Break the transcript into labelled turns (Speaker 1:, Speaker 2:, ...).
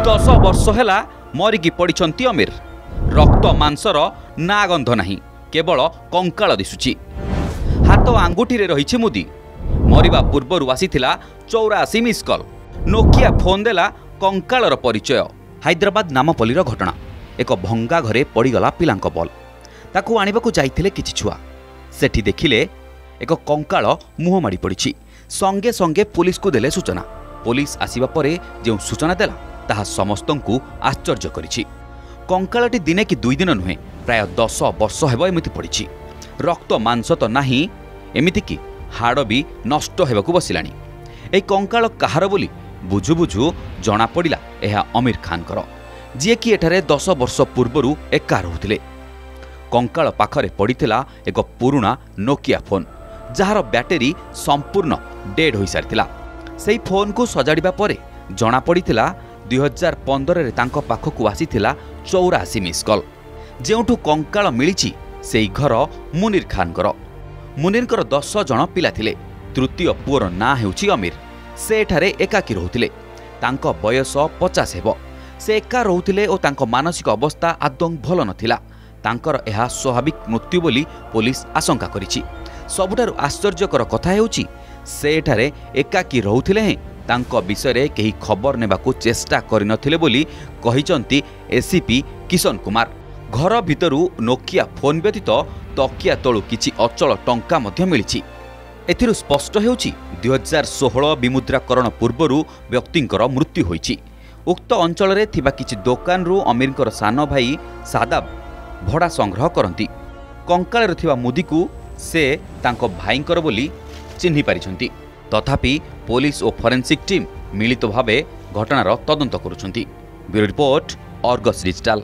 Speaker 1: 10 वर्ष ହେଲା ମରିକି ପଡ଼ିଛନ୍ତି ଅମିର। ରକ୍ତ ମାଂସର ନା ଗନ୍ଧ ନାହିଁ, କେବଳ କଙ୍କାଳ ଦିଶୁଛି। ହାତ ଆଙ୍ଗୁଠିରେ ରହିଛି ମୁଦି। ମରିବା ପୂର୍ବରୁ ଆସିଥିଲା 84 ମିସ୍ କଲ୍। ନୋକିଆ ଫୋନ୍ ଦେଲା କଙ୍କାଳର ପରିଚୟ। ହାଇଦ୍ରାବାଦ ନାମପଲ୍ଲୀର ଘଟଣା। ଏକ ଭଙ୍ଗା ଘରେ ପଡ଼ିଗଲା ପିଲାଙ୍କ ବଲ୍। ତାକୁ ଆଣିବାକୁ ଯାଇଥିଲେ କିଛି ଛୁଆ। ସେଠି ଦେଖିଲେ ଏକ କଙ୍କାଳ ମୁହଁ ମାଡ଼ି ପଡ଼ିଛି। ସଙ୍ଗେ ସଙ୍ଗେ ପୁଲିସକୁ ଦେଲେ ସୂଚନା। पुलिस आसिबा परे जो सूचना देला ताहा समस्तंकु आश्चर्य करिछि। कंकाळटी दिने कि 2 दिन नुहे, प्राय 10 वर्ष हेब एमिति पड़िछि। रक्त मांस तो नाही, एमिति कि हाड़ भी नष्ट हेबाकु बसिलानी। ए कंकाळ काहार बोली बुझु बुझु जना पड़िला एहा आमिर खानकर, जे कि एठारे 10 वर्ष पूर्वरु एका रहुथिले। कंकाळ पाखरे पड़िथिला एक पुरुणा नोकिया फोन, जहार बैटेरी संपूर्ण डेड होई सारिथिला। सेई फोन को सजाड़िबा परे जना पड़िथिला 2015 रे तांको पाखकु आसीथिला 84 मिस कॉल। जेउठु कंकाळ मिलिछि सेई घर मुनीर खानकर। मुनीरकर 10 जण पिला थिले। तृतीय पुअर ना हेउछि अमीर। से एठारे एकाकी रहुथिले। तांको बयस 50 हेबो। से एका रहुथिले ओ तांको मानसिक अवस्था आदौ भल नथिला। तांकर एहा स्वाभाविक मृत्यु बोली पुलिस आशंका करिछि। सबुठारु आश्चर्यकर कथा हेउछि से एठारे एकाकी रहुथिले हें तांको विषय केही खबर नेबाकू चेष्टा करिनथिले बोली कहिचंती एसीपी किशन कुमार। घर भितरु नोकिया फोन व्यतीत तकिया तळु किछि अचल टंका मध्य मिलिछि। एथिरु स्पष्ट हेउछि 2016 विमुद्राकरण पूर्वरु व्यक्तिंकर मृत्यु होइछि। उक्त अंचल रे थिबा किछि दुकानरु अमीरकर सान भाई सादाब भड़ा संग्रह करंती। कंकाଳରେ थिबा मुदीकू से तांको भाईंकर बोली चिन्हि पारिछंती। तथापि पुलिस और फोरेंसिक टीम मिलित भावे घटनार तदंत करुछंती। Bureau report, Argus digital.